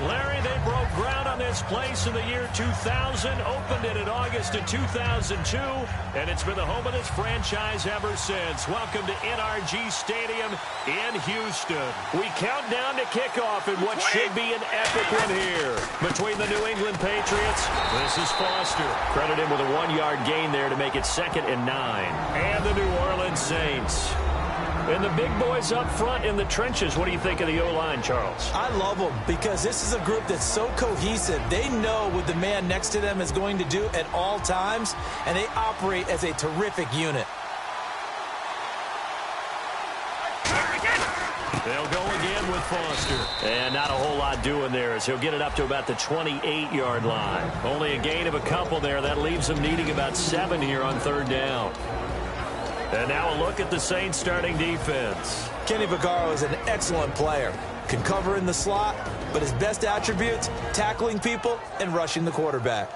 Larry, they broke ground on this place in the year 2000, opened it in August of 2002, and it's been the home of this franchise ever since. Welcome to NRG Stadium in Houston. We count down to kickoff in what should be an epic one here. Between the New England Patriots, this is Foster. Credit him with a 1-yard gain there to make it 2nd and 9. And the New Orleans Saints. And the big boys up front in the trenches. What do you think of the O-line, Charles? I love them because this is a group that's so cohesive. They know what the man next to them is going to do at all times, and they operate as a terrific unit. They'll go again with Foster. And not a whole lot doing there as he'll get it up to about the 28-yard line. Only a gain of a couple there. That leaves them needing about 7 here on 3rd down. And now a look at the Saints starting defense. Kenny Vaccaro is an excellent player. Can cover in the slot, but his best attributes, tackling people and rushing the quarterback.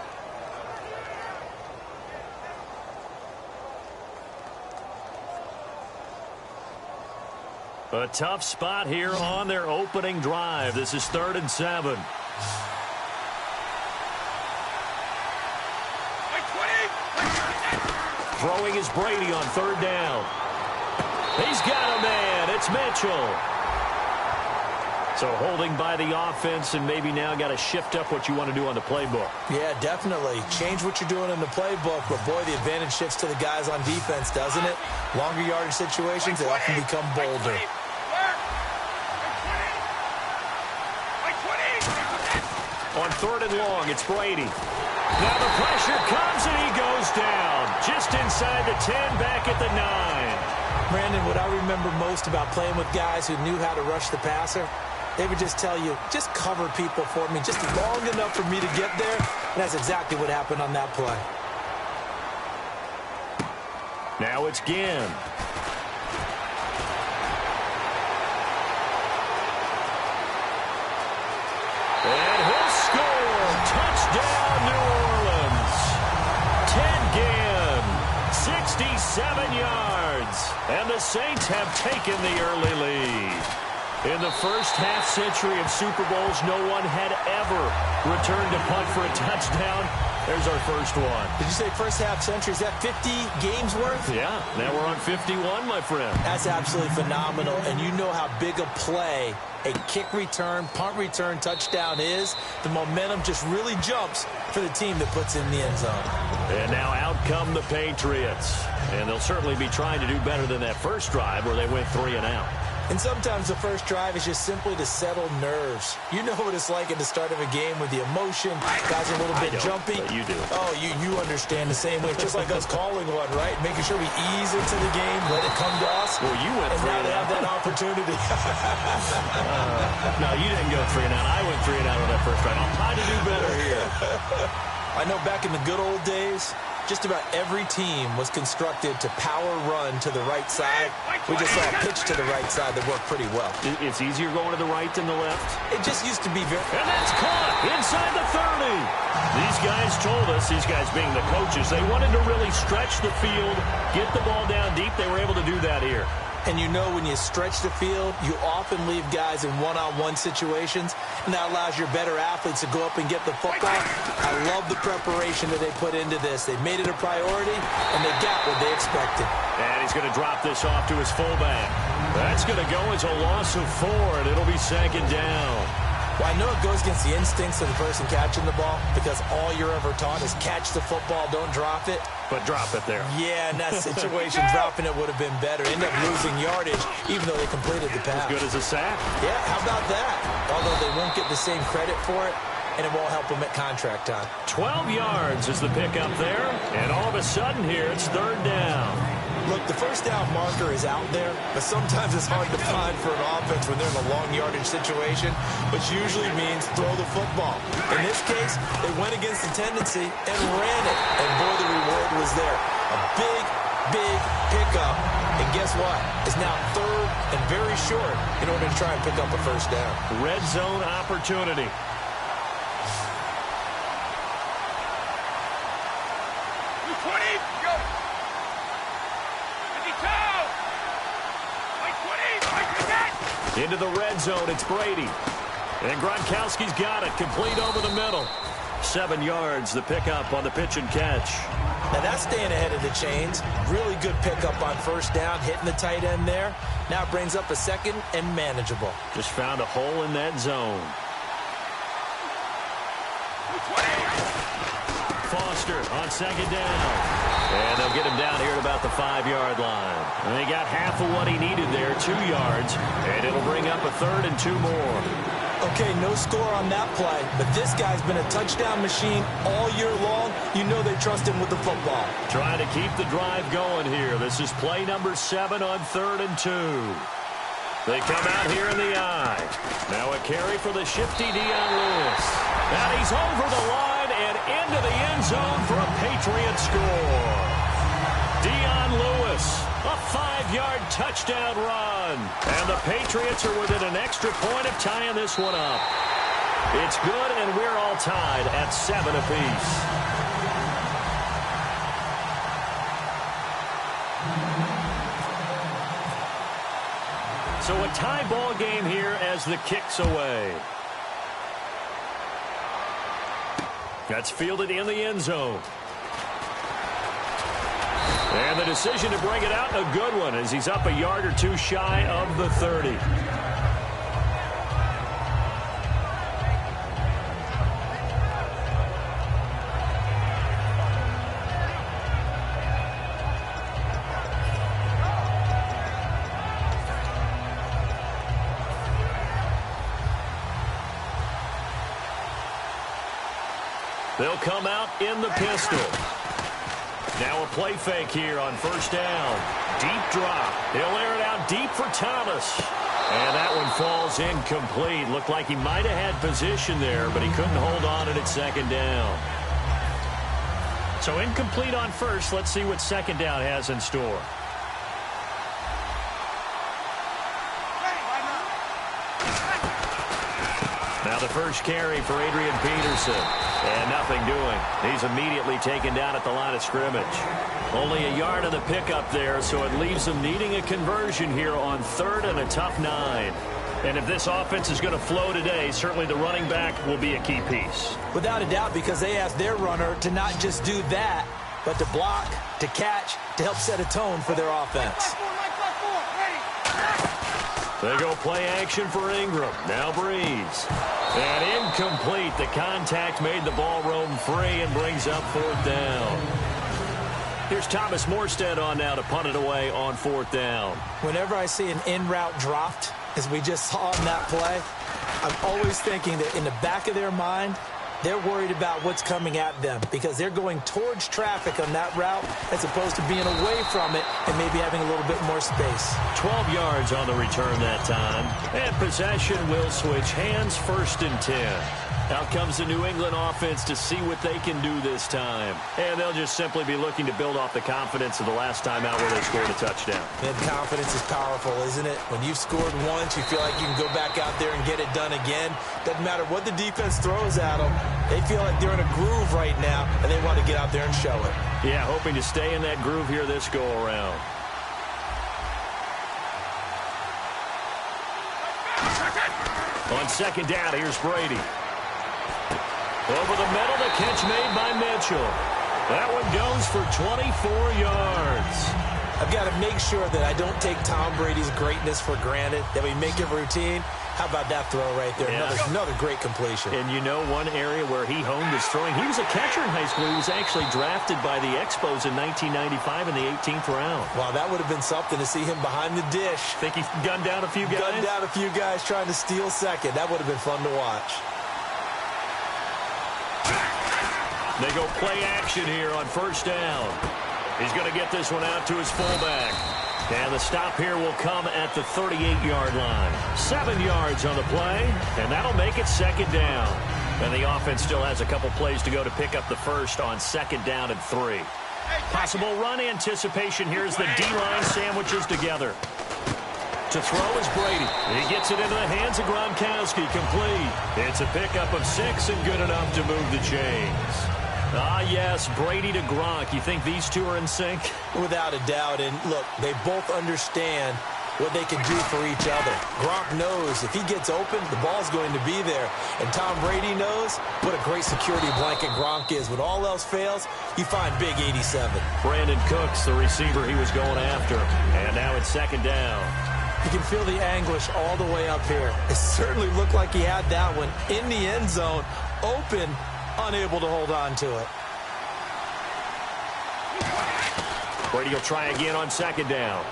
A tough spot here on their opening drive. This is 3rd and 7. Throwing is Brady on 3rd down. He's got a man. It's Mitchell. So holding by the offense, and maybe now got to shift up what you want to do on the playbook. Yeah, definitely. Change what you're doing in the playbook, but boy, the advantage shifts to the guys on defense, doesn't it? Longer yardage situations, they often become bolder. On 3rd and long, it's Brady. Now the pressure comes, and he goes down. Just inside the 10, back at the 9. Brandon, what I remember most about playing with guys who knew how to rush the passer, they would just tell you, just cover people for me, just long enough for me to get there. And that's exactly what happened on that play. Now it's Ginn. And he'll score. Touchdown, New Orleans. Ted Ginn, 67 yards. And the Saints have taken the early lead. In the first half-century of Super Bowls, no one had ever returned a punt for a touchdown. There's our first one. Did you say first half-century? Is that 50 games worth? Yeah, now we're on 51, my friend. That's absolutely phenomenal, and you know how big a play a kick return, punt return, touchdown is. The momentum just really jumps for the team that puts in the end zone. And now out come the Patriots. And they'll certainly be trying to do better than that first drive where they went 3 and out. And sometimes the first drive is just simply to settle nerves. You know what it's like at the start of a game with the emotion. Guys are a little bit jumpy. But you do. Oh, you understand the same way. Just like us calling one, right? Making sure we ease into the game, let it come to us. Well, you went 3 and out. And now they have that opportunity. No, you didn't go 3 and out. I went 3 and out on that first drive. I'll try to do better here. I know back in the good old days, just about every team was constructed to power run to the right side. We just saw a pitch to the right side that worked pretty well. It's easier going to the right than the left? It just used to be very... And that's caught inside the 30. These guys told us, these guys being the coaches, they wanted to really stretch the field, get the ball down deep. They were able to do that here. And you know when you stretch the field, you often leave guys in one-on-one situations, and that allows your better athletes to go up and get the football. I love the preparation that they put into this. They made it a priority, and they got what they expected. And he's going to drop this off to his fullback. That's going to go as a loss of 4, and it'll be 2nd down. Well, I know it goes against the instincts of the person catching the ball because all you're ever taught is catch the football, don't drop it. But drop it there. Yeah, in that situation, dropping it would have been better. End up losing yardage, even though they completed the pass. As good as a sack. Yeah, how about that? Although they won't get the same credit for it, and it won't help them at contract time. 12 yards is the pickup there, and all of a sudden here, it's 3rd down. Look, the first down marker is out there, but sometimes it's hard to find for an offense when they're in a long yardage situation, which usually means throw the football. In this case, they went against the tendency and ran it, and boy, the reward was there. A big, big pickup, and guess what? It's now 3rd and very short in order to try and pick up a first down. Red zone opportunity. Into the red zone, it's Brady. And Gronkowski's got it, complete over the middle. 7 yards, the pickup on the pitch and catch. Now that's staying ahead of the chains. Really good pickup on first down, hitting the tight end there. Now it brings up a second and manageable. Just found a hole in that zone. Foster on second down. And they'll get him down here at about the 5-yard line. And they got half of what he needed there, 2 yards. And it'll bring up a 3rd and 2 more. Okay, no score on that play, but this guy's been a touchdown machine all year long. You know they trust him with the football. Trying to keep the drive going here. This is play number 7 on 3rd and 2. They come out here in the eye. Now a carry for the shifty Dion Lewis. And he's over the line and into the end zone for a Patriot score. Dion Lewis, a 5-yard touchdown run. And the Patriots are within an extra point of tying this one up. It's good, and we're all tied at 7 apiece. So a tie ball game here as the kick's away. That's fielded in the end zone. And the decision to bring it out, a good one, as he's up a yard or 2 shy of the 30. They'll come out in the pistol. Now a play fake here on first down. Deep drop. He'll air it out deep for Thomas. And that one falls incomplete. Looked like he might have had position there, but he couldn't hold on at second down. So incomplete on first. Let's see what second down has in store. Now the first carry for Adrian Peterson. And nothing doing. He's immediately taken down at the line of scrimmage. Only a yard of the pickup there, so it leaves them needing a conversion here on 3rd and a tough 9. And if this offense is going to flow today, certainly the running back will be a key piece. Without a doubt, because they asked their runner to not just do that, but to block, to catch, to help set a tone for their offense. They go play action for Ingram. Now Breeze. And incomplete. The contact made the ball roam free and brings up 4th down. Here's Thomas Morstead on now to punt it away on 4th down. Whenever I see an in-route dropped, as we just saw on that play, I'm always thinking that in the back of their mind, they're worried about what's coming at them because they're going towards traffic on that route as opposed to being away from it and maybe having a little bit more space. 12 yards on the return that time. And possession will switch hands, 1st and 10. Out comes the New England offense to see what they can do this time. And they'll just simply be looking to build off the confidence of the last time out where they scored a touchdown. And confidence is powerful, isn't it? When you've scored once, you feel like you can go back out there and get it done again. Doesn't matter what the defense throws at them. They feel like they're in a groove right now, and they want to get out there and show it. Yeah, hoping to stay in that groove here this go-around. On second down, here's Brady. Over the middle, the catch made by Mitchell. That one goes for 24 yards. I've got to make sure that I don't take Tom Brady's greatness for granted, that we make it routine. How about that throw right there? Yeah. Another great completion. And you know one area where he honed his throwing? He was a catcher in high school. He was actually drafted by the Expos in 1995 in the 18th round. Wow, that would have been something to see him behind the dish. Think he gunned down a few guys? Gunned down a few guys trying to steal second. That would have been fun to watch. They go play action here on first down. He's going to get this one out to his fullback. And the stop here will come at the 38-yard line. 7 yards on the play, and that'll make it second down. And the offense still has a couple plays to go to pick up the first on second down and 3. Possible run anticipation here as the D-line sandwiches together. To throw is Brady. He gets it into the hands of Gronkowski, complete. It's a pickup of 6 and good enough to move the chains. Ah, yes, Brady to Gronk. You think these two are in sync? Without a doubt. And look, they both understand what they can do for each other. Gronk knows if he gets open, the ball's going to be there. And Tom Brady knows what a great security blanket Gronk is. When all else fails, you find big 87. Brandon Cooks, the receiver he was going after. And now it's second down. You can feel the anguish all the way up here. It certainly looked like he had that one in the end zone, open, unable to hold on to it. Brady will try again on second down.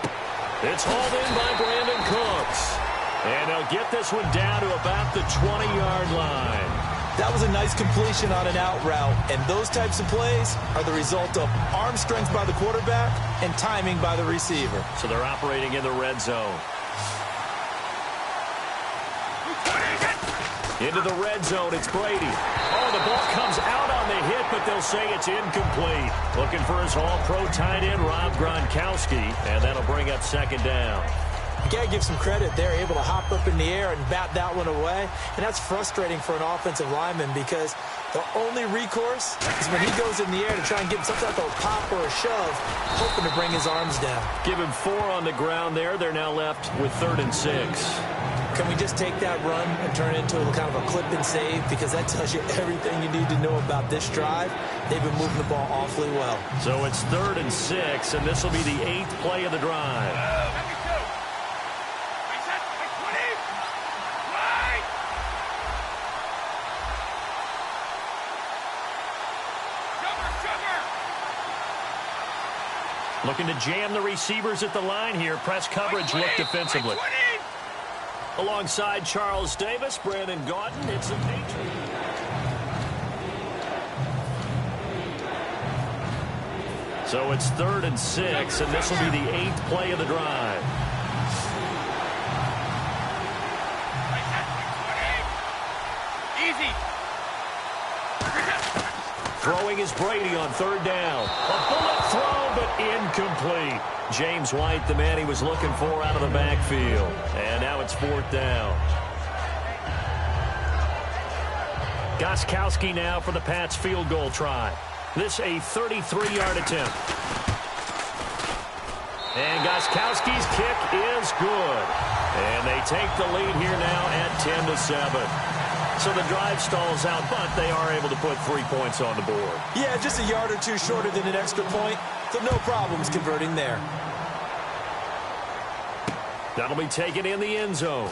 It's hauled in by Brandon Cooks. And they'll get this one down to about the 20-yard line. That was a nice completion on an out route. And those types of plays are the result of arm strength by the quarterback and timing by the receiver. So they're operating in the red zone. Into the red zone, it's Brady. Oh, the ball comes out on the hit, but they'll say it's incomplete. Looking for his all-pro tight end, Rob Gronkowski, and that'll bring up second down. You got to give some credit. They're able to hop up in the air and bat that one away, and that's frustrating for an offensive lineman because the only recourse is when he goes in the air to try and get some type of pop or a shove, hoping to bring his arms down. Give him 4 on the ground there. They're now left with 3rd and 6. Can we just take that run and turn it into a kind of a clip and save? Because that tells you everything you need to know about this drive. They've been moving the ball awfully well. So it's 3rd and 6, and this will be the 8th play of the drive. Looking to jam the receivers at the line here. Press coverage look defensively. Alongside Charles Davis, Brandon Gaudin, it's the Patriots. So it's 3rd and 6, and this will be the 8th play of the drive. Easy. Throwing is Brady on 3rd down. A bullet throw, but incomplete. James White, the man he was looking for out of the backfield. And now it's 4th down. Gostkowski now for the Pats field goal try. This a 33-yard attempt. And Gostkowski's kick is good. And they take the lead here now at 10-7. So the drive stalls out, but they are able to put 3 points on the board. Yeah, just a yard or two shorter than an extra point, so no problems converting there. That'll be taken in the end zone.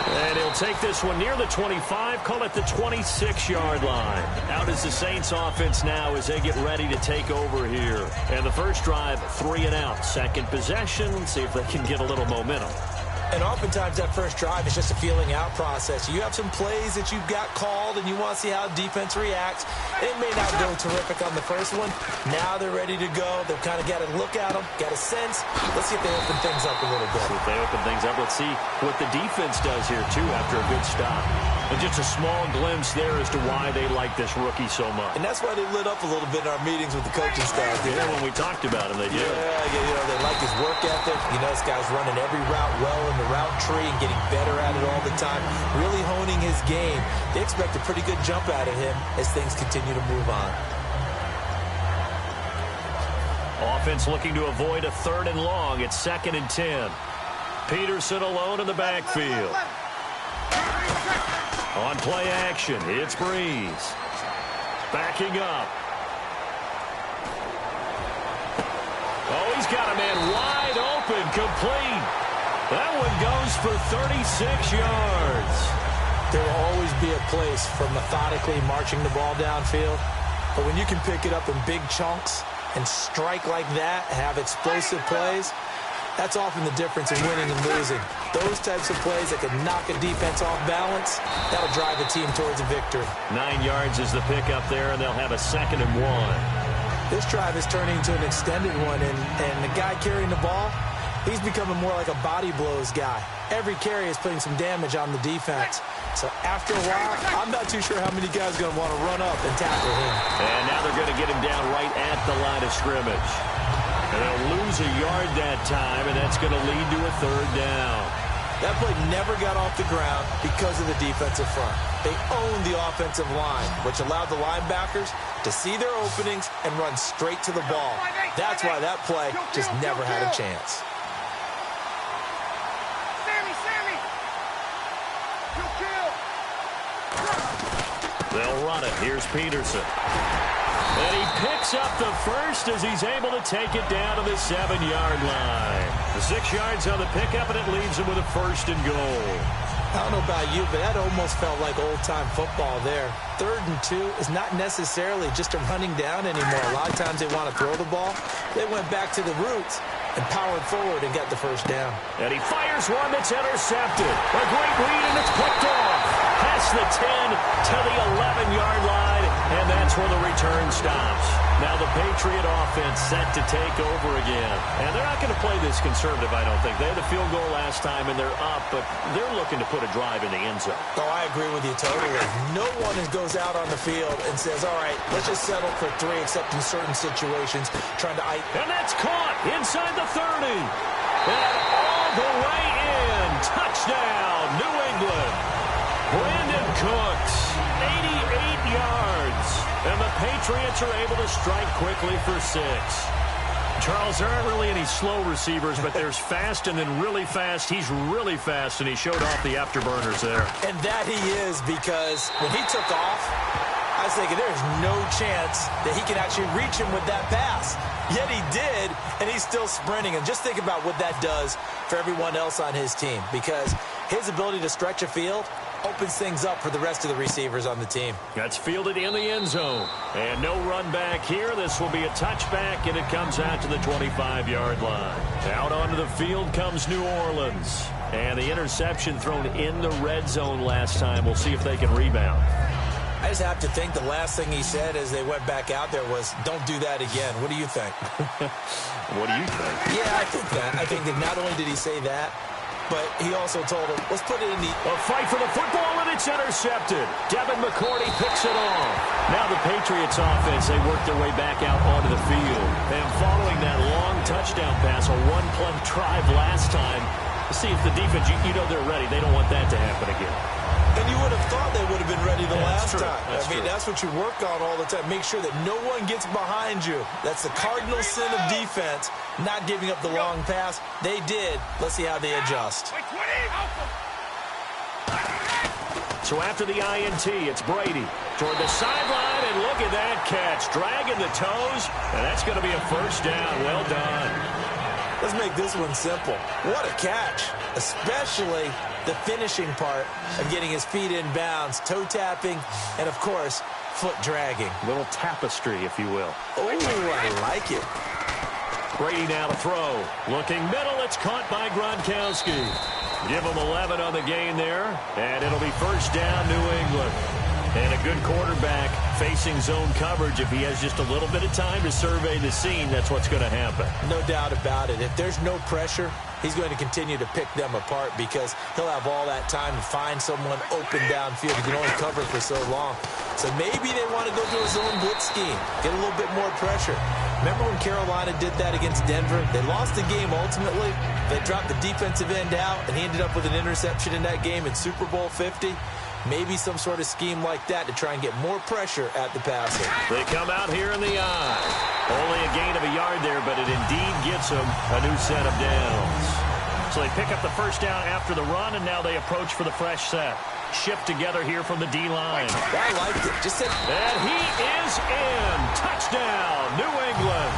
And he'll take this one near the 25, call it the 26-yard line. Out is the Saints offense now as they get ready to take over here. And the first drive, 3 and out. Second possession, see if they can get a little momentum. And oftentimes that first drive is just a feeling out process. You have some plays that you've got called and you want to see how defense reacts. It may not go terrific on the first one. Now they're ready to go. They've kind of got to look at them, got a sense. Let's see if they open things up a little bit. See if they open things up. Let's see what the defense does here, too, after a good stop. And just a small glimpse there as to why they like this rookie so much. And that's why they lit up a little bit in our meetings with the coaching staff. Yeah, when we talked about him, they did. Yeah, they like his work ethic. You know, this guy's running every route well in the route tree and getting better at it all the time. Really honing his game. They expect a pretty good jump out of him as things continue to move on. Offense looking to avoid a 3rd and long. It's 2nd and 10. Peterson alone in the backfield. On play action, it's Breeze. Backing up. Oh, he's got a man wide open, complete. That one goes for 36 yards. There will always be a place for methodically marching the ball downfield. But when you can pick it up in big chunks and strike like that, have explosive plays, that's often the difference in winning and losing. Those types of plays that can knock a defense off balance, that'll drive a team towards a victory. 9 yards is the pickup there, and they'll have a 2nd and 1. This drive is turning into an extended one, and the guy carrying the ball, he's becoming more like a body blows guy. Every carry is putting some damage on the defense. So after a while, I'm not too sure how many guys are going to want to run up and tackle him. And now they're going to get him down right at the line of scrimmage. And they'll lose a yard that time, and that's going to lead to a 3rd down. That play never got off the ground because of the defensive front. They owned the offensive line, which allowed the linebackers to see their openings and run straight to the ball. That's why that play just never had a chance. They'll run it. Here's Peterson. And he picks up the first as he's able to take it down to the 7-yard line. The 6 yards on the pickup, and it leaves him with a 1st and goal. I don't know about you, but that almost felt like old-time football there. 3rd and 2 is not necessarily just a running down anymore. A lot of times they want to throw the ball. They went back to the roots and powered forward and got the 1st down. And he fires one that's intercepted. A great read, and it's picked off. Past the 10 to the 11-yard line, and that's where the return stops. Now the Patriot offense set to take over again. And they're not going to play this conservative, I don't think. They had the field goal last time, and they're up, but they're looking to put a drive in the end zone. Oh, I agree with you totally. No one goes out on the field and says, all right, let's just settle for 3, except in certain situations, trying to... And that's caught inside the 30. And all the way in. Touchdown, New England. Brandon Cooks, 88 yards. And the Patriots are able to strike quickly for 6. Charles, there aren't really any slow receivers, but there's fast and then really fast. He's really fast, and he showed off the afterburners there. And that he is, because when he took off, I was thinking there's no chance that he can actually reach him with that pass. Yet he did, and he's still sprinting. And just think about what that does for everyone else on his team, because his ability to stretch a field opens things up for the rest of the receivers on the team. That's fielded in the end zone. And no run back here. This will be a touchback, and it comes out to the 25-yard line. Out onto the field comes New Orleans. And the interception thrown in the red zone last time. We'll see if they can rebound. I just have to think the last thing he said as they went back out there was, don't do that again. What do you think? What do you think? Yeah, I think that. I think that not only did he say that, but he also told him, let's put it in the... A fight for the football, and it's intercepted. Devin McCourty picks it off. Now the Patriots offense, they work their way back out onto the field. And following that long touchdown pass, a one-play drive last time, see if the defense, you know they're ready. They don't want that to happen again. And you would have thought they would have been ready the last time. I mean, that's what you work on all the time. Make sure that no one gets behind you. That's the cardinal sin of defense, not giving up the long pass. They did. Let's see how they adjust. So after the INT, it's Brady toward the sideline, and look at that catch. Dragging the toes, and that's going to be a 1st down. Well done. Let's make this one simple. What a catch, especially the finishing part of getting his feet in bounds, toe tapping, and, of course, foot dragging. Little tapestry, if you will. Oh, I like it. Brady now to throw. Looking middle, it's caught by Gronkowski. Give him 11 on the gain there, and it'll be 1st down, New England. And a good quarterback facing zone coverage. If he has just a little bit of time to survey the scene, that's what's going to happen. No doubt about it. If there's no pressure, he's going to continue to pick them apart because he'll have all that time to find someone open downfield. He can only cover for so long. So maybe they want to go to a zone blitz scheme, get a little bit more pressure. Remember when Carolina did that against Denver? They lost the game ultimately. They dropped the defensive end out, and he ended up with an interception in that game in Super Bowl 50. Maybe some sort of scheme like that to try and get more pressure at the passer. They come out here in the eye. Only a gain of a yard there, but it indeed gets them a new set of downs. So they pick up the 1st down after the run, and now they approach for the fresh set. Shift together here from the D-line. I liked it. And he is in. Touchdown, New England.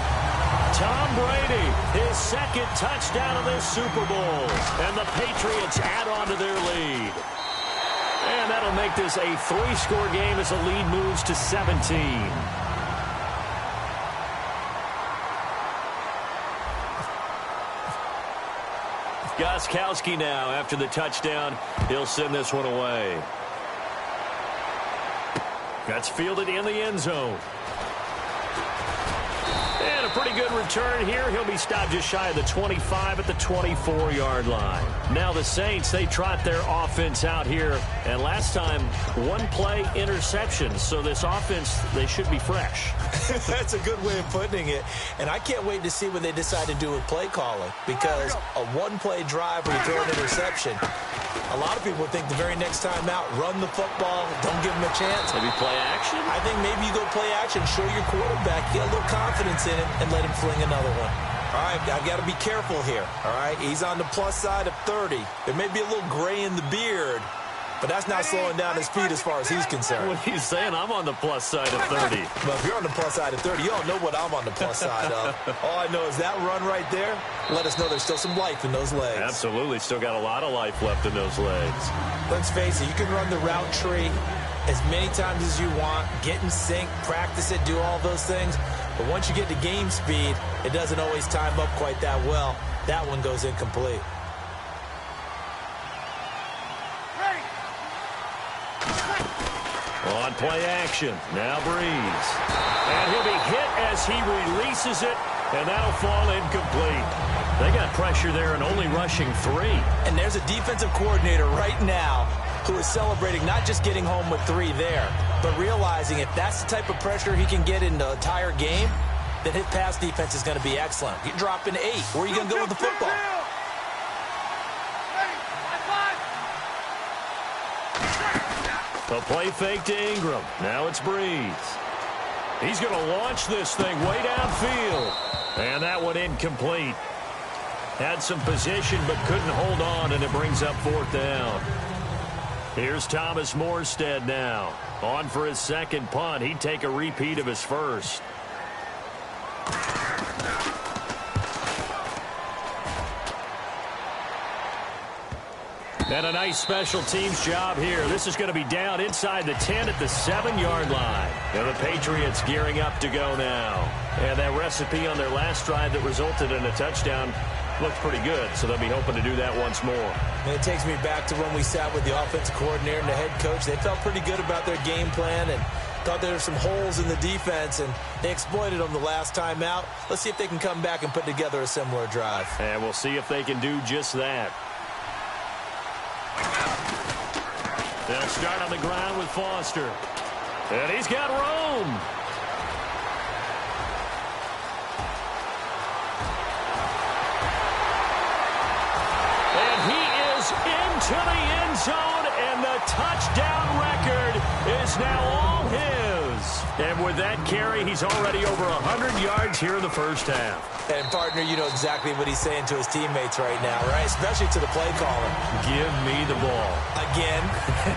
Tom Brady, his 2nd touchdown of this Super Bowl. And the Patriots add on to their lead. And that'll make this a 3-score game as the lead moves to 17. Gostkowski now after the touchdown. He'll send this one away. That's fielded in the end zone. And a pretty good return here. He'll be stopped just shy of the 25 at the 24-yard line. Now the Saints, they trot their offense out here. And last time, one-play interception. So this offense, they should be fresh. That's a good way of putting it. And I can't wait to see what they decide to do with play calling. Because a one-play drive where you throw an interception, a lot of people think the very next time out, run the football, don't give them a chance. Maybe play action? I think maybe you go play action, show your quarterback, get a little confidence in him, and let him fling another one. All right, I've got to be careful here, all right? He's on the plus side of 30. There may be a little gray in the beard, but that's not slowing down his speed as far as he's concerned. What he's saying, I'm on the plus side of 30. Well, if you're on the plus side of 30, you don't know what I'm on the plus side of. All I know is that run right there, let us know there's still some life in those legs. Absolutely, still got a lot of life left in those legs. Let's face it, you can run the route tree as many times as you want, get in sync, practice it, do all those things. But once you get to game speed, it doesn't always time up quite that well. That one goes incomplete. On play action, now Breeze. And he'll be hit as he releases it, and that'll fall incomplete. They got pressure there and only rushing 3. And there's a defensive coordinator right now who is celebrating not just getting home with 3 there, but realizing if that's the type of pressure he can get in the entire game, then his pass defense is going to be excellent. You're dropping 8. Where are you going to go with the football? The play fake to Ingram. Now it's Breeze. He's going to launch this thing way downfield. And that one incomplete. Had some position but couldn't hold on, and it brings up 4th down. Here's Thomas Morstead now. On for his second punt. He'd take a repeat of his first. And a nice special teams job here. This is going to be down inside the 10 at the 7-yard line. And the Patriots gearing up to go now. And that recipe on their last drive that resulted in a touchdown looked pretty good, so they'll be hoping to do that once more. And it takes me back to when we sat with the offensive coordinator and the head coach. They felt pretty good about their game plan and thought there were some holes in the defense, and they exploited them the last time out. Let's see if they can come back and put together a similar drive. And we'll see if they can do just that. They'll start on the ground with Foster. And he's got Rome. And he is into the end zone, and the touchdown record is now all his. And with that carry, he's already over 100 yards here in the first half. And, partner, you know exactly what he's saying to his teammates right now, right? Especially to the play caller. Give me the ball. Again,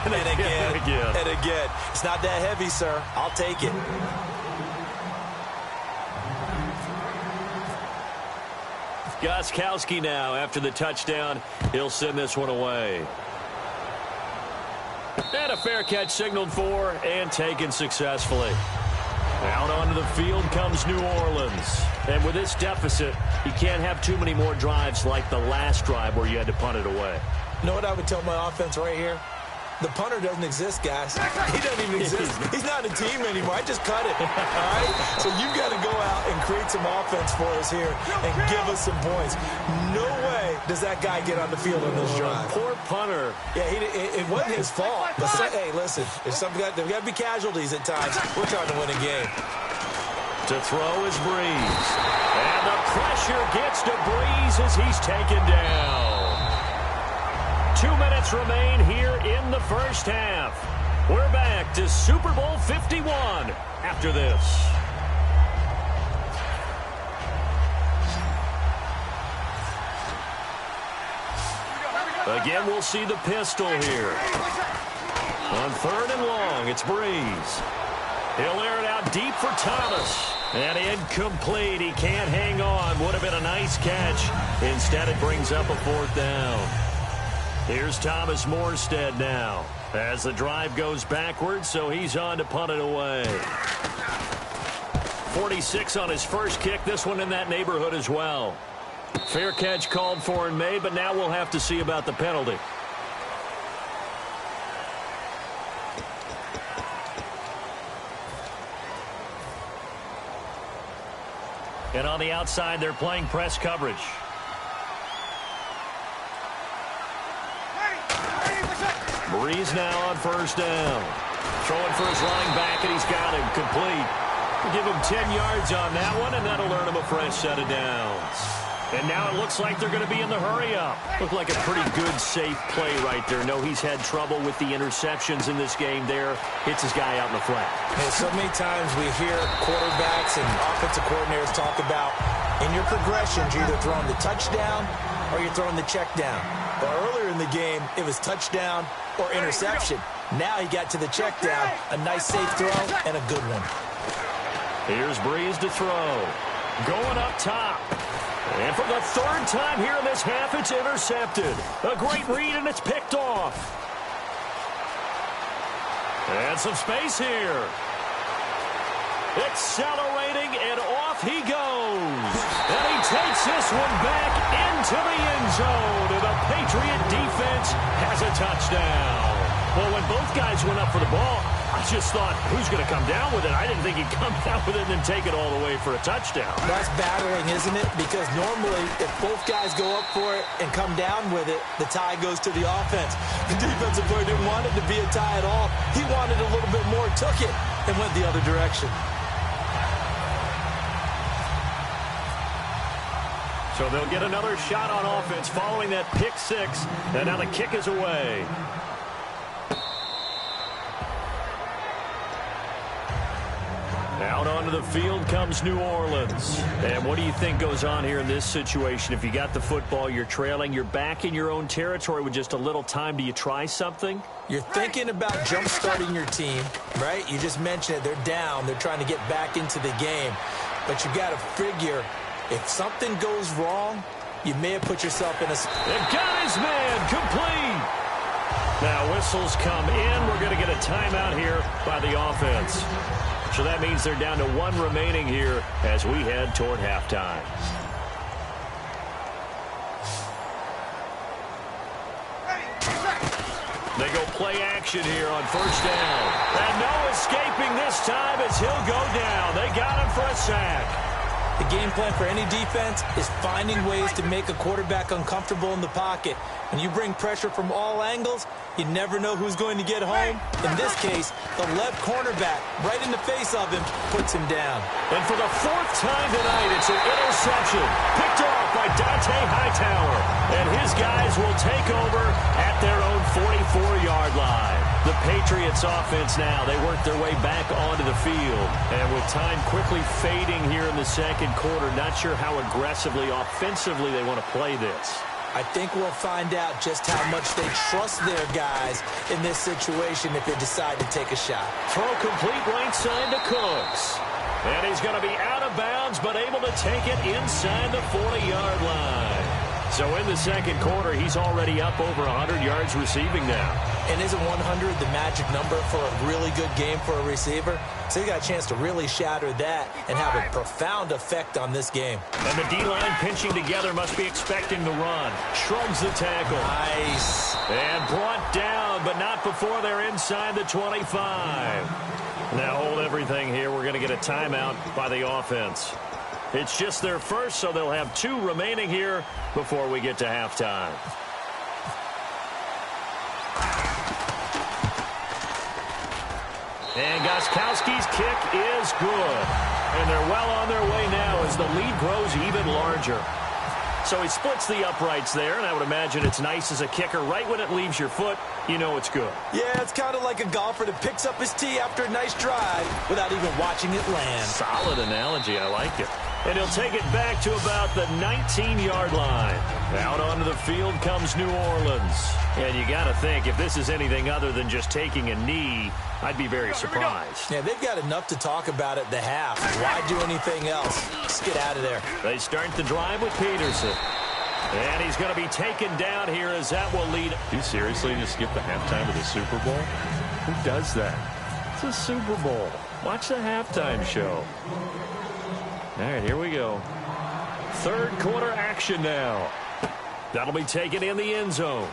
and again, and again. It's not that heavy, sir. I'll take it. Gostkowski now after the touchdown. He'll send this one away. And a fair catch signaled for and taken successfully. Out onto the field comes New Orleans. And with this deficit, you can't have too many more drives like the last drive where you had to punt it away. You know what I would tell my offense right here? The punter doesn't exist, guys. He doesn't even exist. He's not a team anymore. I just cut it. All right? So you've got to go out and create some offense for us here and give us some points. No way does that guy get on the field on this drive. Poor punter. Yeah, it wasn't his fault. But hey, listen, there's got to be casualties at times. We're trying to win a game. To throw is Breeze. And the pressure gets to Breeze as he's taken down. 2 minutes remain here in the first half. We're back to Super Bowl 51 after this. Again, we'll see the pistol here. On 3rd and long, it's Breeze. He'll air it out deep for Thomas. And incomplete. He can't hang on. Would have been a nice catch. Instead, it brings up a 4th down. Here's Thomas Morstead now as the drive goes backwards, so he's on to punt it away. 46 on his first kick. This one in that neighborhood as well. Fair catch called for and made, but now we'll have to see about the penalty. And on the outside, they're playing press coverage. Breeze now on first down. Throwing for his running back, and he's got him complete. We'll give him 10 yards on that one, and that'll earn him a fresh set of downs. And now it looks like they're going to be in the hurry-up. Looked like a pretty good, safe play right there. No, he's had trouble with the interceptions in this game there. Hits his guy out in the flat. Hey, so many times we hear quarterbacks and offensive coordinators talk about in your progressions, you're either throwing the touchdown or you're throwing the check down. But earlier in the game, it was touchdown or interception. Now he got to the check down, a nice safe throw, and a good one. Here's Breeze to throw. Going up top. And for the third time here in this half, it's intercepted. A great read, and it's picked off. And some space here. Accelerating, and off he goes. And he takes this one back into the end zone. And the Patriot defense has a touchdown. Well, when both guys went up for the ball, I just thought, who's going to come down with it? I didn't think he'd come down with it and then take it all the way for a touchdown. That's battling, isn't it? Because normally, if both guys go up for it and come down with it, the tie goes to the offense. The defensive player didn't want it to be a tie at all. He wanted a little bit more, took it, and went the other direction. So they'll get another shot on offense following that pick six, and now the kick is away. Out onto the field comes New Orleans. And what do you think goes on here in this situation? If you got the football, you're trailing, you're back in your own territory with just a little time. Do you try something? You're thinking about jump-starting your team, right? You just mentioned it. They're down. They're trying to get back into the game. But you got to figure, if something goes wrong, you may have put yourself in a... They've got his man complete. Now whistles come in. We're going to get a timeout here by the offense. So that means they're down to one remaining here as we head toward halftime. They go play action here on first down. And no escaping this time as he'll go down. They got him for a sack. The game plan for any defense is finding ways to make a quarterback uncomfortable in the pocket. When you bring pressure from all angles, you never know who's going to get home. In this case, the left cornerback, right in the face of him, puts him down. And for the fourth time tonight, it's an interception. Picked off by Dante Hightower. And his guys will take over at their own 44-yard line. The Patriots offense now, they work their way back onto the field. And with time quickly fading here in the second quarter, not sure how aggressively, offensively they want to play this. I think we'll find out just how much they trust their guys in this situation if they decide to take a shot. Throw complete right side to Cooks. And he's going to be out of bounds, but able to take it inside the 40-yard line. So in the second quarter, he's already up over 100 yards receiving now. And isn't 100 the magic number for a really good game for a receiver? So he got a chance to really shatter that and have a profound effect on this game. And the D-line pinching together must be expecting the run. Shrugs the tackle. Nice. And brought down, but not before they're inside the 25. Now hold everything here. We're going to get a timeout by the offense. It's just their first, so they'll have two remaining here before we get to halftime. And Gostkowski's kick is good. And they're well on their way now as the lead grows even larger. So he splits the uprights there, and I would imagine it's nice as a kicker. Right when it leaves your foot, you know it's good. Yeah, it's kind of like a golfer that picks up his tee after a nice drive without even watching it land. Solid analogy. I like it. And he'll take it back to about the 19-yard line. Out onto the field comes New Orleans. And you got to think, if this is anything other than just taking a knee, I'd be very surprised. Yeah, they've got enough to talk about at the half. Why do anything else? Just get out of there. They start the drive with Peterson. And he's going to be taken down here as that will lead. Do you seriously just skip the halftime of the Super Bowl? Who does that? It's a Super Bowl. Watch the halftime show. All right, here we go. Third quarter action now. That'll be taken in the end zone.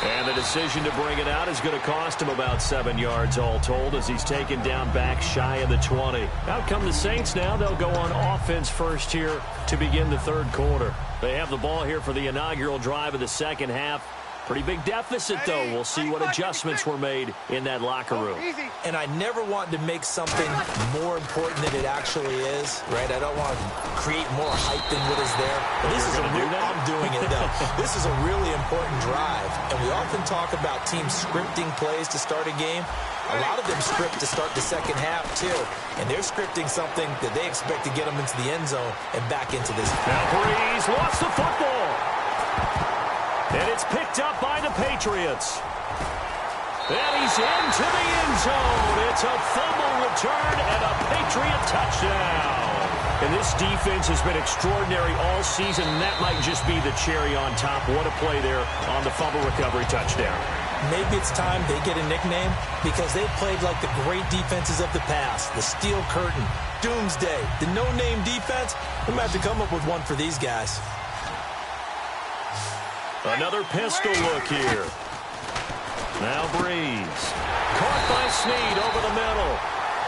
And the decision to bring it out is going to cost him about 7 yards all told as he's taken down back shy of the 20. Out come the Saints now. They'll go on offense first here to begin the third quarter. They have the ball here for the inaugural drive of the second half. Pretty big deficit, though. We'll see what adjustments were made in that locker room. And I never want to make something more important than it actually is, right? I don't want to create more hype than what is there. But this is I'm doing it, though. This is a really important drive. And we often talk about teams scripting plays to start a game. A lot of them script to start the second half, too. And they're scripting something that they expect to get them into the end zone and back into this. Now Breeze lost the football. And it's picked up by the Patriots. And he's into the end zone. It's a fumble return and a Patriot touchdown. And this defense has been extraordinary all season, and that might just be the cherry on top. What a play there on the fumble recovery touchdown. Maybe it's time they get a nickname because they've played like the great defenses of the past. The Steel Curtain, Doomsday, the no-name defense. We might have to come up with one for these guys. Another pistol look here. Now Breeze. Caught by Snead over the middle.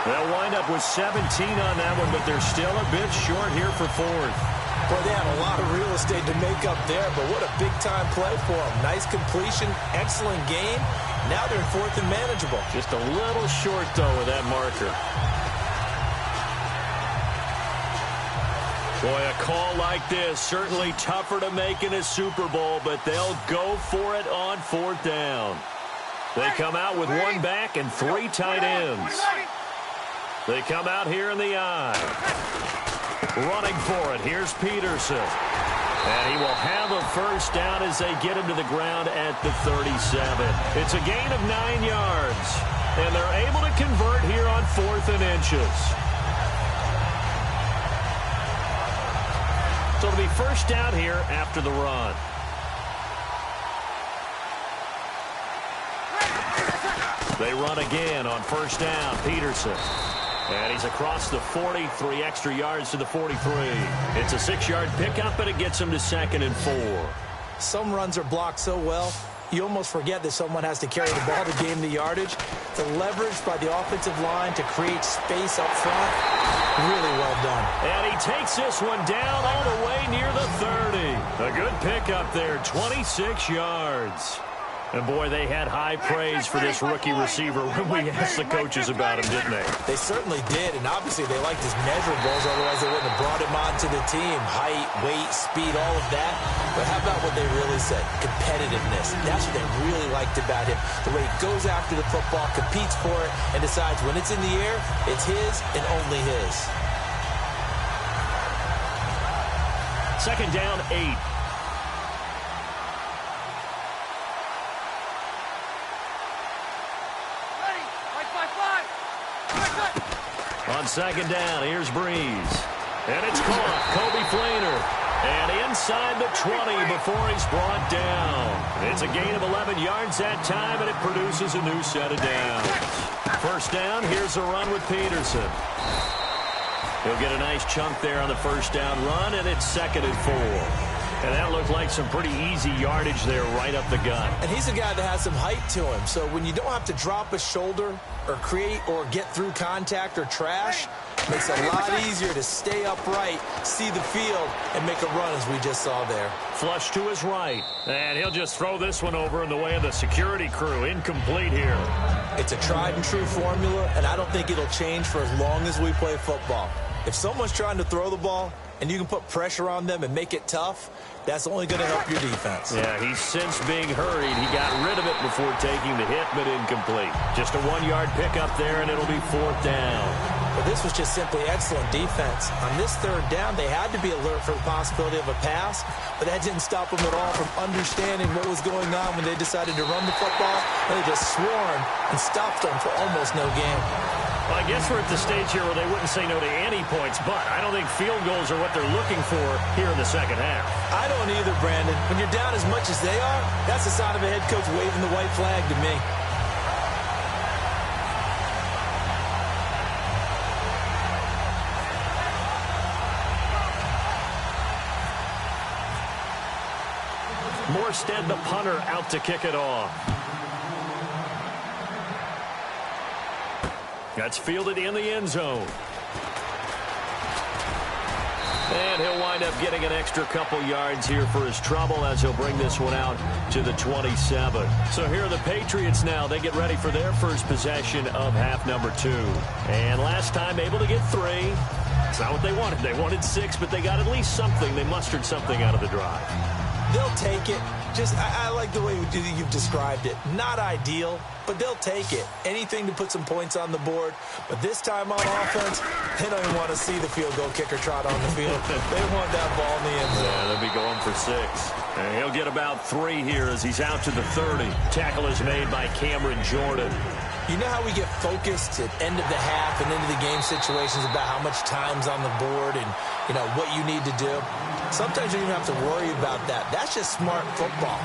They'll wind up with 17 on that one, but they're still a bit short here for fourth. Boy, they had a lot of real estate to make up there, but what a big-time play for them. Nice completion, excellent game. Now they're in fourth and manageable. Just a little short, though, with that marker. Boy, a call like this, certainly tougher to make in a Super Bowl, but they'll go for it on fourth down. They come out with one back and 3 tight ends. They come out here in the I. Running for it, here's Peterson. And he will have a first down as they get him to the ground at the 37. It's a gain of 9 yards, and they're able to convert here on 4th and inches. So it'll be first down here after the run. They run again on first down. Peterson. And he's across the 40, 3 extra yards to the 43. It's a 6-yard pickup, but it gets him to 2nd and 4. Some runs are blocked so well, you almost forget that someone has to carry the ball to gain the yardage. The leverage by the offensive line to create space up front, really well done. And he takes this one down all the way near the 30. A good pickup there, 26 yards. And, boy, they had high praise for this rookie receiver when we asked the coaches about him, didn't they? They certainly did, and obviously they liked his measurables, otherwise they wouldn't have brought him onto the team. Height, weight, speed, all of that. But how about what they really said? Competitiveness. That's what they really liked about him. The way he goes after the football, competes for it, and decides when it's in the air, it's his and only his. 2nd down, 8. On 2nd down, here's Breeze. And it's caught. Kobe Flainer. And inside the 20 before he's brought down. It's a gain of 11 yards that time, and it produces a new set of downs. First down, here's a run with Peterson. He'll get a nice chunk there on the first down run, and it's 2nd and 4. And that looked like some pretty easy yardage there right up the gut. And he's a guy that has some height to him. So when you don't have to drop a shoulder or create or get through contact or trash, makes it a lot easier to stay upright, see the field, and make a run as we just saw there. Flush to his right. And he'll just throw this one over in the way of the security crew. Incomplete here. It's a tried and true formula, and I don't think it'll change for as long as we play football. If someone's trying to throw the ball and you can put pressure on them and make it tough, that's only going to help your defense. Yeah, he's since being hurried. He got rid of it before taking the hit, but incomplete. Just a 1-yard pickup there, and it'll be 4th down. But this was just simply excellent defense. On this 3rd down, they had to be alert for the possibility of a pass, but that didn't stop them at all from understanding what was going on when they decided to run the football, and they just swarmed and stopped them for almost no gain. Well, I guess we're at the stage here where they wouldn't say no to any points, but I don't think field goals are what they're looking for here in the second half. I don't either, Brandon. When you're down as much as they are, that's the sign of a head coach waving the white flag to me. Morstead, the punter, out to kick it off. That's fielded in the end zone. And he'll wind up getting an extra couple yards here for his trouble as he'll bring this one out to the 27. So here are the Patriots now. They get ready for their first possession of half number 2. And last time able to get 3. It's not what they wanted. They wanted 6, but they got at least something. They mustered something out of the drive. They'll take it. I like the way you've described it. Not ideal, but they'll take it. Anything to put some points on the board. But this time on offense, they don't even want to see the field goal kicker trot on the field. They want that ball in the end zone. Yeah, they'll be going for 6. And he'll get about 3 here as he's out to the 30. Tackle is made by Cameron Jordan. You know how we get focused at end of the half and into the game situations about how much time's on the board and, what you need to do? Sometimes you don't even have to worry about that. That's just smart football.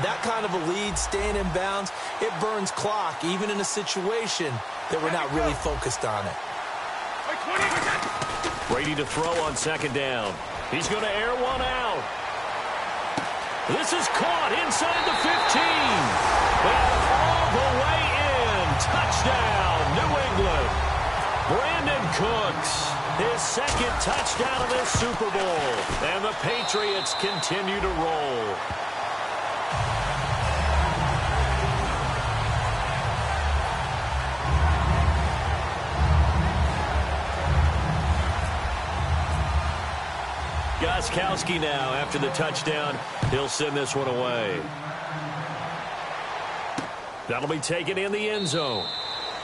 That kind of a lead, staying in bounds, it burns clock, even in a situation that we're not really focused on it. Brady to throw on second down. He's going to air one out. This is caught inside the 15. And all the way in. Touchdown, New England. Brandon Cooks, his second touchdown of this Super Bowl. And the Patriots continue to roll. Gostkowski now after the touchdown. He'll send this one away. That'll be taken in the end zone.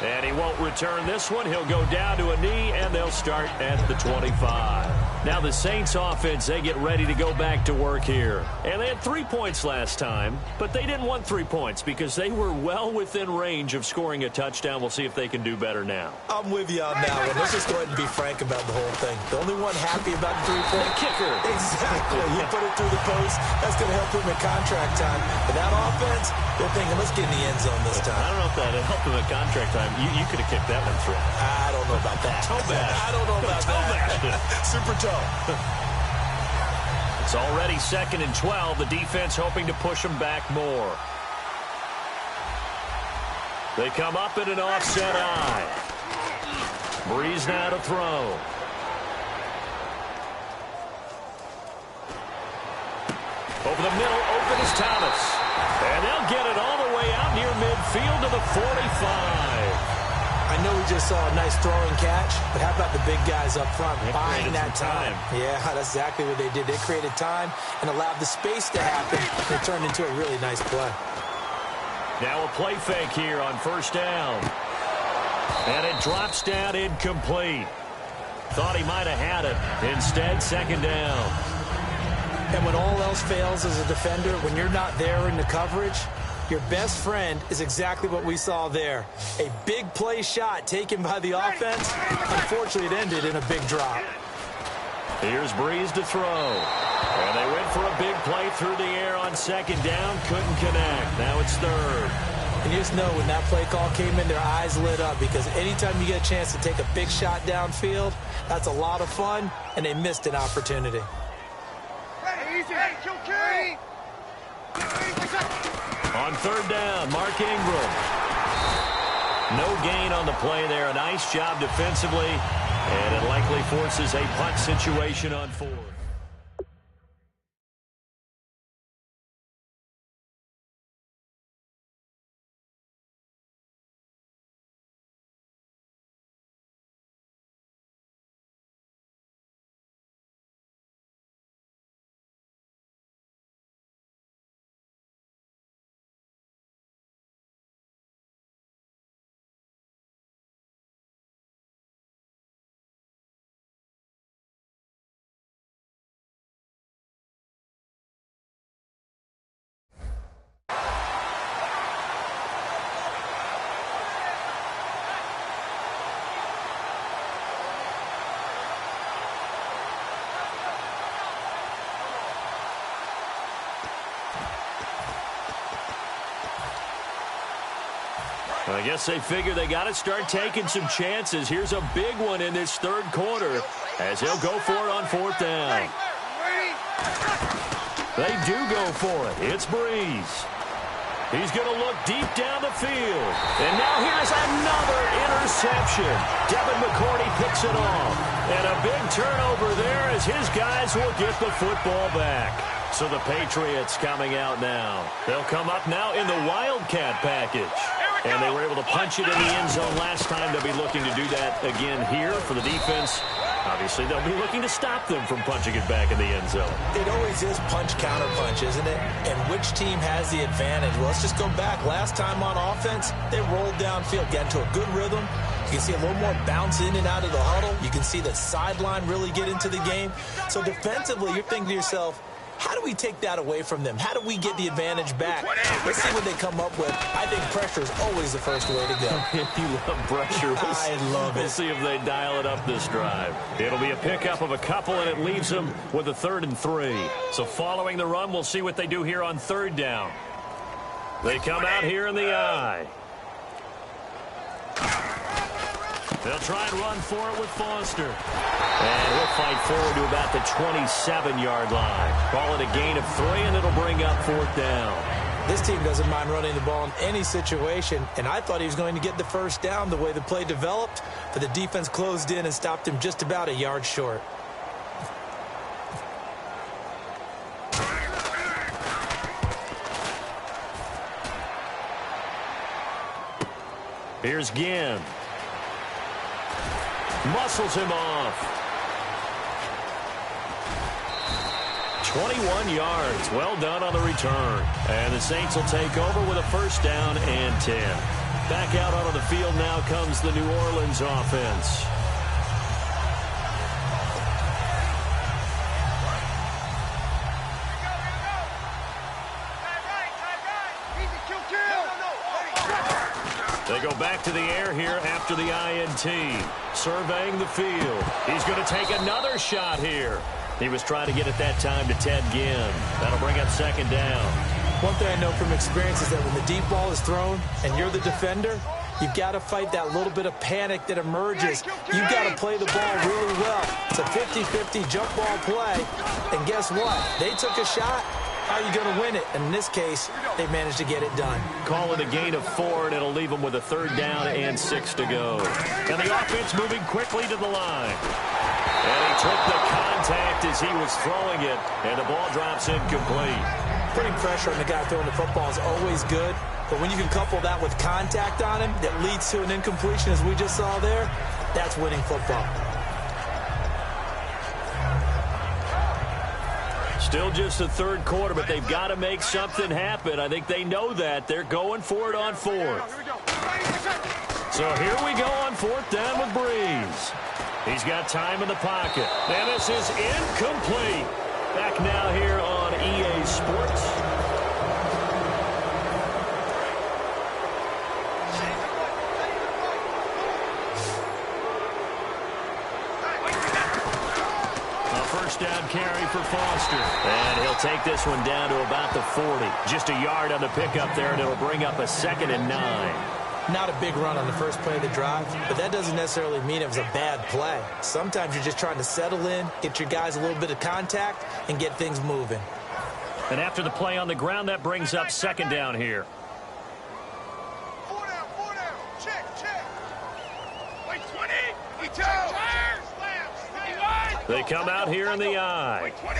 And he won't return this one. He'll go down to a knee, and they'll start at the 25. Now the Saints offense, they get ready to go back to work here. And they had 3 points last time, but they didn't want 3 points because they were well within range of scoring a touchdown. We'll see if they can do better now. I'm with you on that one. Let's just go ahead and be frank about the whole thing. The only one happy about the 3-point kicker. Exactly. He put it through the post. That's going to help him in contract time. But that offense, they're thinking, let's get in the end zone this time. I don't know if that helped him at contract time. You could have kicked that one through. I don't know about that. Toe bash. I don't know about that. Super toe. It's already 2nd and 12. The defense hoping to push them back more. They come up in an offset eye. Breeze now to throw. Over the middle, open is Thomas. And they'll get it all the way out near midfield to the 45. I know we just saw a nice throw and catch, but how about the big guys up front buying that time? Yeah, that's exactly what they did. They created time and allowed the space to happen. It turned into a really nice play. Now a play fake here on first down. And it drops down incomplete. Thought he might have had it. Instead, second down. And when all else fails as a defender, when you're not there in the coverage, your best friend is exactly what we saw there. A big play shot taken by the offense. Unfortunately, it ended in a big drop. Here's Breeze to throw. And they went for a big play through the air on second down. Couldn't connect. Now it's third. And you just know when that play call came in, their eyes lit up because anytime you get a chance to take a big shot downfield, that's a lot of fun, and they missed an opportunity. On third down, Mark Ingram. No gain on the play there. A nice job defensively, and it likely forces a punt situation on fourth. I guess they figure they got to start taking some chances. Here's a big one in this third quarter as he'll go for it on fourth down. They do go for it. It's Breeze. He's going to look deep down the field. And now here's another interception. Devin McCourty picks it off. And a big turnover there as his guys will get the football back. So the Patriots coming out now. They'll come up now in the Wildcat package. And they were able to punch it in the end zone last time. They'll be looking to do that again here for the defense. Obviously, they'll be looking to stop them from punching it back in the end zone. It always is punch-counter-punch, isn't it? And which team has the advantage? Well, let's just go back. Last time on offense, they rolled downfield, got into a good rhythm. You can see a little more bounce in and out of the huddle. You can see the sideline really get into the game. So defensively, you're thinking to yourself, how do we take that away from them? How do we get the advantage back? Let's see what they come up with. I think pressure is always the first way to go. You love pressure. I love it. We'll see if they dial it up this drive. It'll be a pickup of a couple, and it leaves them with a 3rd and 3. So following the run, we'll see what they do here on 3rd down. They come out here in the I. They'll try and run for it with Foster. And he'll fight forward to about the 27-yard line. Call it a gain of 3, and it'll bring up 4th down. This team doesn't mind running the ball in any situation, and I thought he was going to get the first down the way the play developed, but the defense closed in and stopped him just about a yard short. Here's Ginn. Muscles him off. 21 yards. Well done on the return. And the Saints will take over with a 1st down and 10. Back out onto the field now comes the New Orleans offense. They go back to the air here after the INT. Surveying the field. He's going to take another shot here. He was trying to get it that time to Ted Ginn. That'll bring up 2nd down. One thing I know from experience is that when the deep ball is thrown and you're the defender, you've got to fight that little bit of panic that emerges. You've got to play the ball really well. It's a 50-50 jump ball play. And guess what? They took a shot. How are you going to win it? And in this case, they managed to get it done. Call it a gain of 4, and it'll leave them with a 3rd down and 6 to go. And the offense moving quickly to the line. And he took the contact as he was throwing it, and the ball drops incomplete. Putting pressure on the guy throwing the football is always good, but when you can couple that with contact on him that leads to an incompletion, as we just saw there, that's winning football. Still just the 3rd quarter, but they've got to make something happen. I think they know that. They're going for it on 4th. So here we go on 4th down with Breeze. He's got time in the pocket. And this is incomplete. Back now here on EA Sports. First down carry for Foster. And he'll take this one down to about the 40. Just a yard on the pickup there, and it'll bring up a 2nd and 9. Not a big run on the first play of the drive, but that doesn't necessarily mean it was a bad play. Sometimes you're just trying to settle in, get your guys a little bit of contact, and get things moving. And after the play on the ground, that brings up 2nd down here. 4 down. Check. Wait, 20. We turn. They come out here in the I. Wait, 20.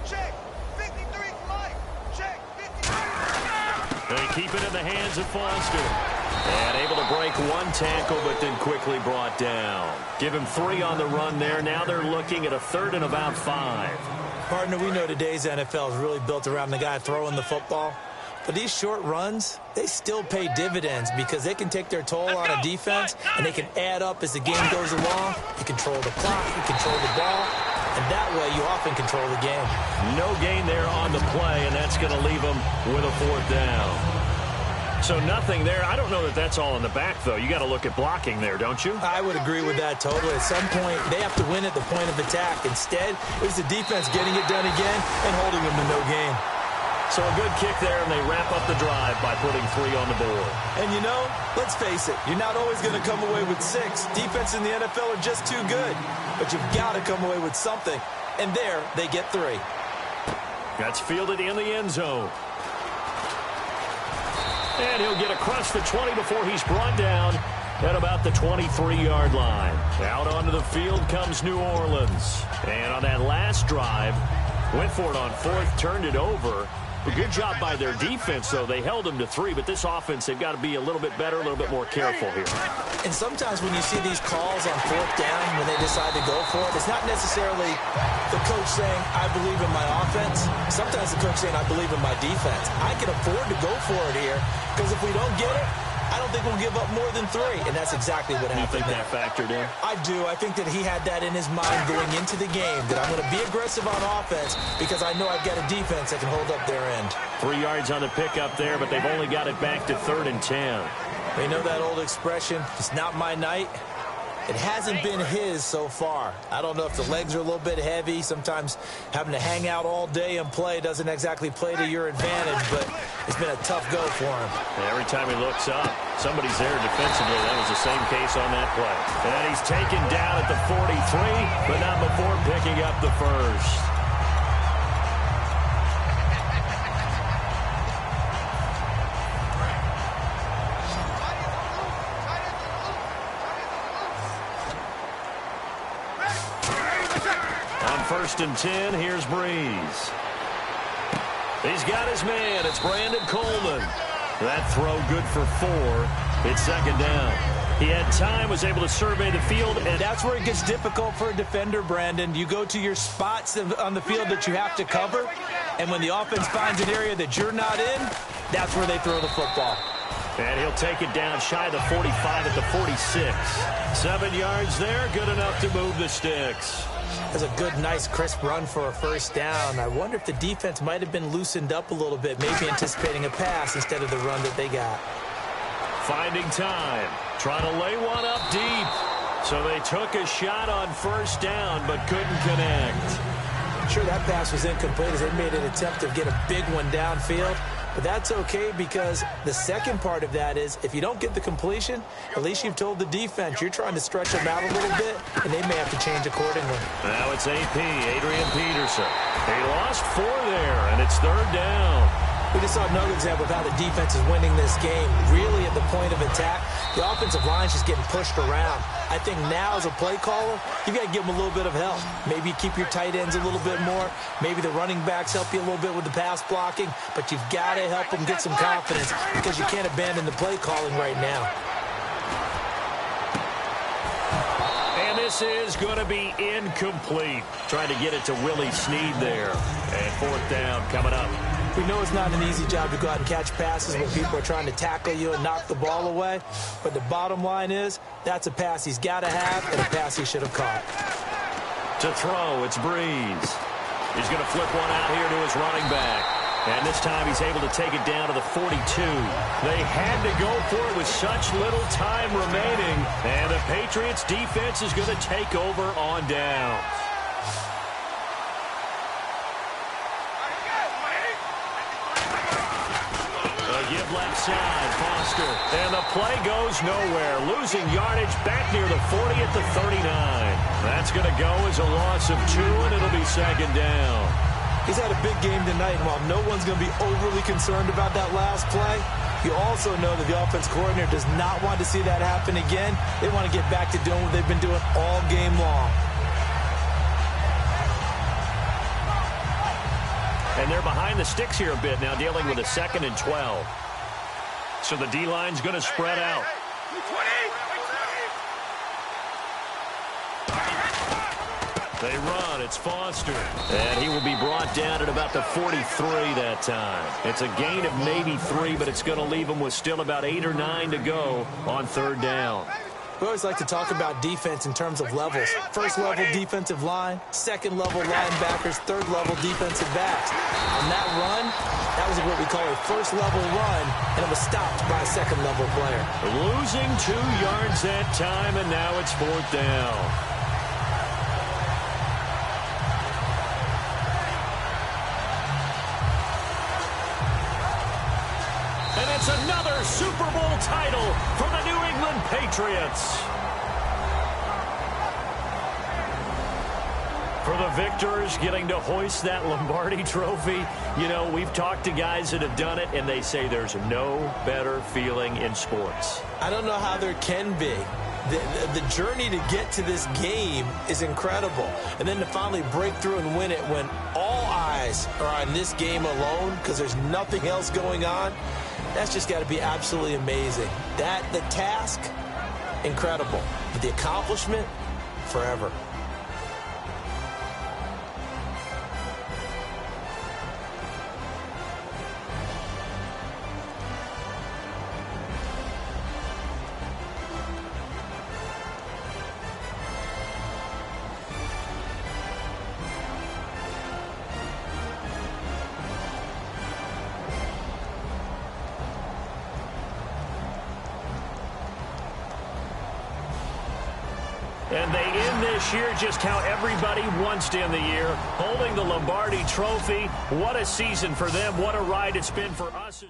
Check. 53 Mike. Check. 53. They keep it in the hands of Foster. And able to break one tackle, but then quickly brought down. Give him 3 on the run there. Now they're looking at a 3rd and about 5. Partner, we know today's NFL is really built around the guy throwing the football. But these short runs, they still pay dividends because they can take their toll on a defense, and they can add up as the game goes along. You control the clock, you control the ball, and that way you often control the game. No gain there on the play, and that's going to leave them with a 4th down. So nothing there. I don't know that that's all in the back, though. You got to look at blocking there, don't you? I would agree with that totally. At some point, they have to win at the point of attack. Instead, it was the defense getting it done again and holding them to no gain. So a good kick there, and they wrap up the drive by putting 3 on the board. And you know, let's face it, you're not always going to come away with 6. Defense in the NFL are just too good. But you've got to come away with something. And there, they get 3. That's fielded in the end zone. And he'll get across the 20 before he's brought down at about the 23-yard line. Out onto the field comes New Orleans. And on that last drive, went for it on fourth, turned it over. A good job by their defense, though. They held them to 3, but this offense, they've got to be a little bit better, a little bit more careful here. And sometimes when you see these calls on fourth down, when they decide to go for it, it's not necessarily the coach saying, I believe in my offense. Sometimes the coach saying, I believe in my defense. I can afford to go for it here, because if we don't get it, I don't think we'll give up more than 3, and that's exactly what happened. You think that factored in? I do. I think that he had that in his mind going into the game, that I'm going to be aggressive on offense because I know I've got a defense that can hold up their end. 3 yards on the pickup there, but they've only got it back to 3rd and 10. You know that old expression, it's not my night? It hasn't been his so far. I don't know if the legs are a little bit heavy. Sometimes having to hang out all day and play doesn't exactly play to your advantage, but it's been a tough go for him. Every time he looks up, somebody's there defensively. That was the same case on that play. And he's taken down at the 43, but not before picking up the first. On 1st and 10, here's Breeze. He's got his man. It's Brandon Coleman. That throw good for 4. It's 2nd down. He had time, was able to survey the field, and that's where it gets difficult for a defender, Brandon. You go to your spots on the field that you have to cover, and when the offense finds an area that you're not in, that's where they throw the football. And he'll take it down shy of the 45 at the 46. 7 yards there, good enough to move the sticks. That's a good, nice, crisp run for a 1st down. I wonder if the defense might have been loosened up a little bit, maybe anticipating a pass instead of the run that they got. Finding time, trying to lay one up deep. So they took a shot on 1st down, but couldn't connect. I'm sure that pass was incomplete as they made an attempt to get a big one downfield. But that's okay because the second part of that is if you don't get the completion, at least you've told the defense you're trying to stretch them out a little bit, and they may have to change accordingly. Now it's AP, Adrian Peterson. He lost 4 there, and it's 3rd down. We just saw another example of how the defense is winning this game. Really at the point of attack, the offensive line's just getting pushed around. I think now as a play caller, you've got to give them a little bit of help. Maybe you keep your tight ends a little bit more. Maybe the running backs help you a little bit with the pass blocking. But you've got to help them get some confidence because you can't abandon the play calling right now. And this is going to be incomplete. Trying to get it to Willie Snead there. And 4th down coming up. We know it's not an easy job to go out and catch passes when people are trying to tackle you and knock the ball away. But the bottom line is, that's a pass he's got to have and a pass he should have caught. To throw, it's Breeze. He's going to flip one out here to his running back. And this time he's able to take it down to the 42. They had to go for it with such little time remaining. And the Patriots defense is going to take over on downs. Give left side, Foster. And the play goes nowhere. Losing yardage back near the 40 at the 39. That's going to go as a loss of 2, and it'll be 2nd down. He's had a big game tonight, and while no one's going to be overly concerned about that last play, you also know that the offense coordinator does not want to see that happen again. They want to get back to doing what they've been doing all game long. And they're behind the sticks here a bit now, dealing with a 2nd and 12. So the D-line's going to spread out. They run. It's Foster. And he will be brought down at about the 43 that time. It's a gain of maybe 3, but it's going to leave them with still about 8 or 9 to go on 3rd down. We always like to talk about defense in terms of levels. 1st level defensive line, 2nd level linebackers, 3rd level defensive backs. On that run, that was what we call a 1st level run, and it was stopped by a 2nd level player. Losing 2 yards that time, and now it's 4th down. And it's another Super Bowl title for the New England Patriots. For the victors getting to hoist that Lombardi trophy. You know, we've talked to guys that have done it, and they say there's no better feeling in sports. I don't know how there can be. The journey to get to this game is incredible. And then to finally break through and win it when all eyes are on this game alone because there's nothing else going on, that's just got to be absolutely amazing. The task, incredible. But the accomplishment, forever. And they end this year just how everybody wants to end the year, holding the Lombardi trophy. What a season for them. What a ride it's been for us.